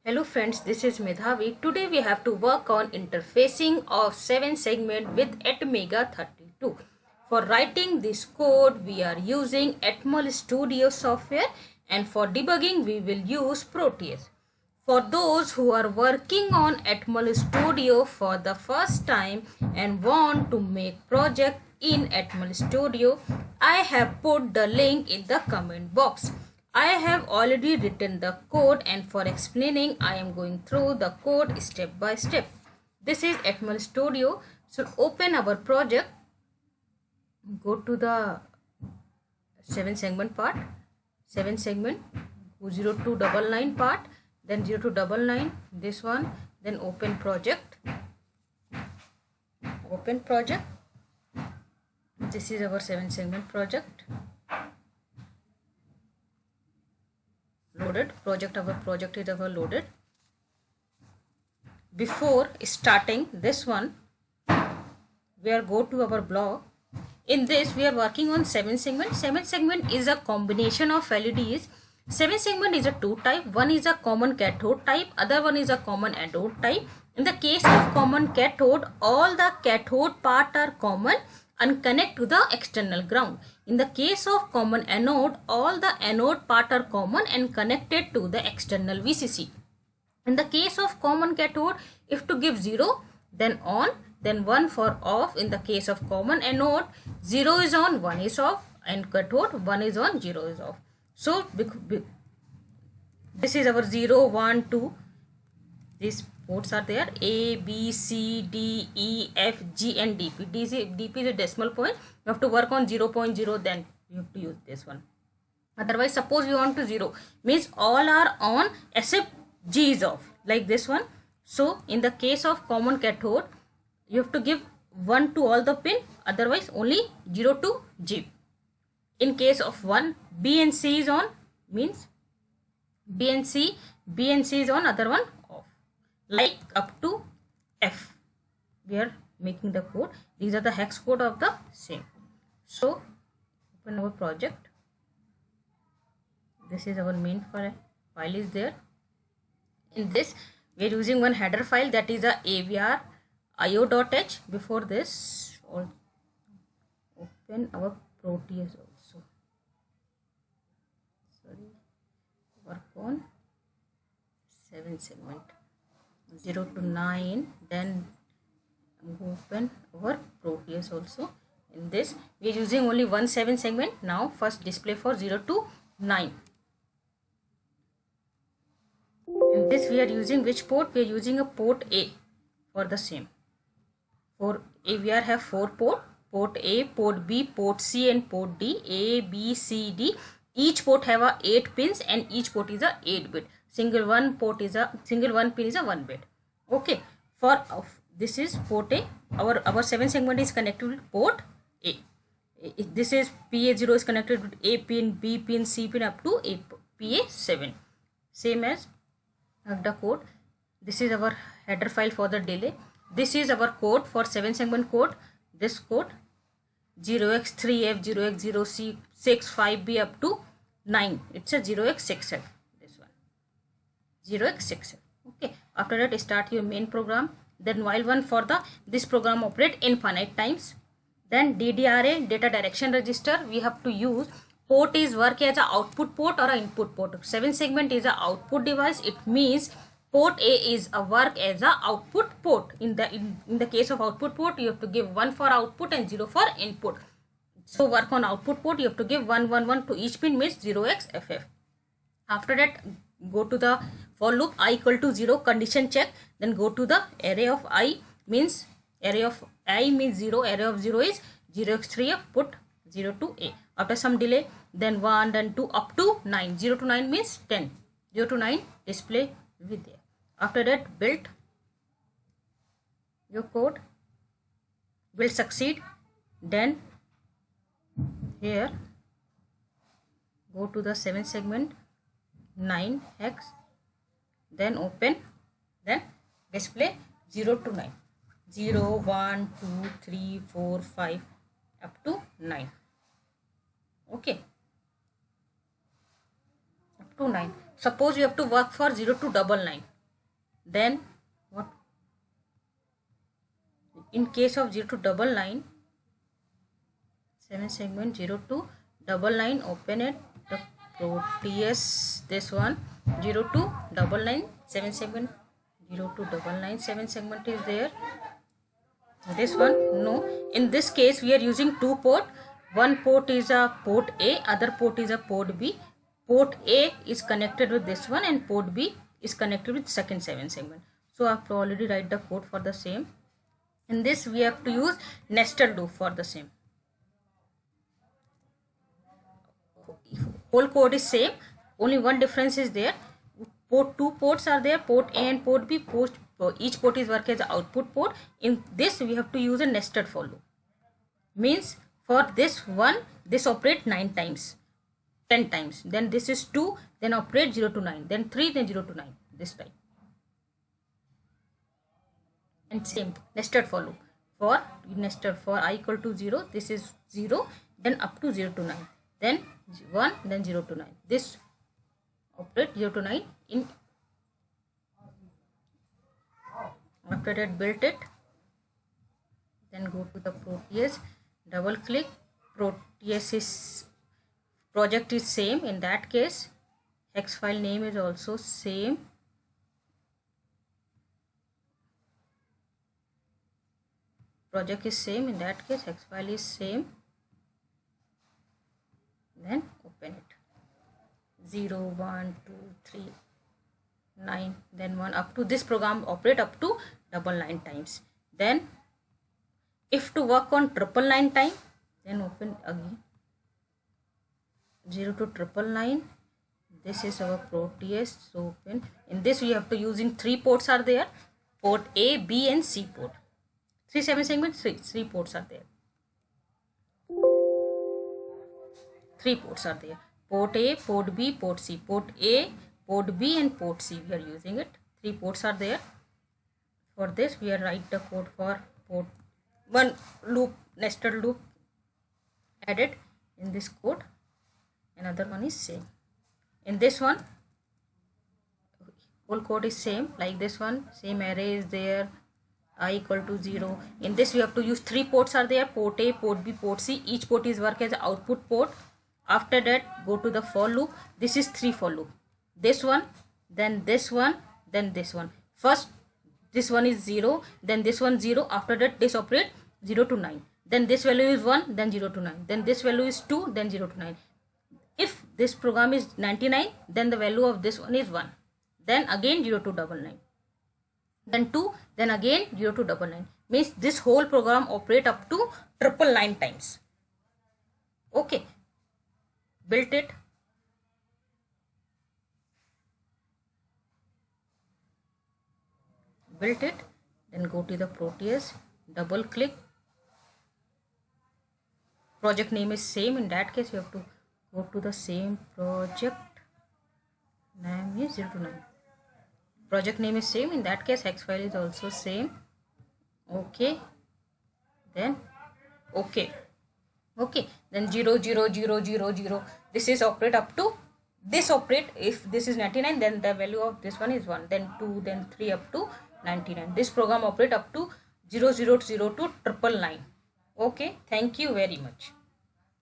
Hello friends, this is Medhavi. Today we have to work on interfacing of 7 segment with Atmega 32. For writing this code, we are using Atmel Studio software, and for debugging we will use Proteus. For those who are working on Atmel Studio for the first time and want to make project in Atmel Studio, I have put the link in the comment box. I have already written the code, and for explaining I am going through the code step by step. This is Atmel Studio. So open our project, go to the 7 segment part, 7 segment, 0299 part, then 0299, this one, then open project, open project. This is our 7 segment project. Loaded project, our project is our loaded. Before starting this one, we are go to our blog. In this we are working on 7 segment. 7 segment is a combination of LEDs. 7 segment is a two type. One is a common cathode type, other one is a common anode type. In the case of common cathode, all the cathode part are common and connect to the external ground. In the case of common anode, all the anode part are common and connected to the external VCC. In the case of common cathode, if to give 0, then on, then 1 for off. In the case of common anode, 0 is on, 1 is off, and cathode 1 is on, 0 is off. So this is our 0, 1, 2. These ports are there, A, B, C, D, E, F, G and DP. DP is a decimal point. You have to work on 0.0, then you have to use this one. Otherwise, suppose you want to 0, means all are on except G is off, like this one. So in the case of common cathode, you have to give 1 to all the pin, otherwise only 0 to G. In case of 1, B and C is on, means B and C is on, other one off, like up to F. We are making the code. These are the hex code of the same. So open our project. This is our main file is there. In this we are using one header file, that is a avr io.h. Before this, open our Proteus also. Sorry, work on 7 segment 0 to 9, then open our Proteus also. In this we are using only one 7 segment. Now first display for 0 to 9. In this we are using which port? We are using a port A for the same. For AVR have 4 port, port A, port B, port C and port D. A, B, C, D. Each port have a 8 pins and each port is a 8 bit. Single one pin is a 1 bit. Okay, for this is port A. Our 7 segment is connected with port A. This is PA0 is connected with A pin, B pin, C pin up to PA7. Same as the code. This is our header file for the delay. This is our code for 7 segment code. This code 0x3f, 0x06, 5b up to 9. It's a 0x6f. This one 0x6f. Okay. After that, start your main program. Then while one for this program operate infinite times. Then DDRA, data direction register, we have to use. Port is work as a output port or a input port. 7 segment is a output device. It means port A is a work as a output port. In the case of output port, you have to give 1 for output and 0 for input. So work on output port, you have to give 1 1 1 to each pin, means 0xFF. After that, go to the for loop I equal to 0, condition check. Then go to the array of I, means array of I means 0, array of 0 is 0x3f, put 0 to A. After some delay, then 1, then 2 up to 9. 0 to 9 means 10. 0 to 9 display will be there. After that, build your code, will succeed. Then here go to the 7 segment 9 hex, then open, then display 0 to 9. 0, 1, 2, 3, 4, 5 up to 9. Okay, up to 9. Suppose you have to work for 0 to 99. Then what? In case of 0 to double line, 7 segment 0 to double line, open it, the Proteus, this one 0 to double line 7 segment, 0 to double line 7 segment is there. This one no. In this case we are using two port. One port is a port A, other port is a port B. Port A is connected with this one and port B is connected with second 7 segment. So I have to already write the code for the same. In this we have to use nested loop for the same. Whole code is same, only one difference is there. Two ports are there, port A and port B. Each port is work as an output port. In this we have to use a nested for loop. Means for this one, this operate 9 times, 10 times, then this is 2, then operate 0 to 9, then 3, then 0 to 9, this type. And same nested for loop. For nested for I equal to 0, this is 0, then up to 0 to 9, then 1, then 0 to 9. This operate 0 to 9 in. After that built it, then go to the Proteus, double click. Proteus is project is same, in that case hex file name is also same. Project is same, in that case hex file is same. Then open it, 0 1 2 3 9, then 1, up to this program operate up to double 9 times. Then if to work on triple 9 time, then open again 0 to triple 9. This is our Proteus, so open. In this we have to using 3 ports are there, port A, B and C port. 3 7 segments, 3 ports are there. 3 ports are there, port A, port B, port C. Port A, port B and port C we are using it. 3 ports are there. For this we are write the code for port 1 loop, nested loop added in this code. Another one is same. In this one whole code is same, like this one, same array is there, I equal to 0. In this we have to use 3 ports are there, port A, port B, port C. Each port is work as output port. After that go to the for loop. This is 3 for loop, this one, then this one, then this one. First this one is 0, then this one 0. After that this operate 0 to 9, then this value is 1, then 0 to 9, then this value is 2, then 0 to 9. If this program is 99, then the value of this one is 1, then again 0 to double 9, then 2, then again 0 to double 9. Means this whole program operate up to triple 9 times. Okay, built it. Then go to the Proteus, double click. Project name is same, in that case you have to go to the same project name is 0 to 9. Project name is same, in that case hex file is also same. Okay, then okay, then 0 0 0 0 0. This is operate up to this operate. If this is 99, then the value of this one is 1, then 2, then 3 up to 99. This program operate up to 0 0 0 to triple 9. Okay, thank you very much.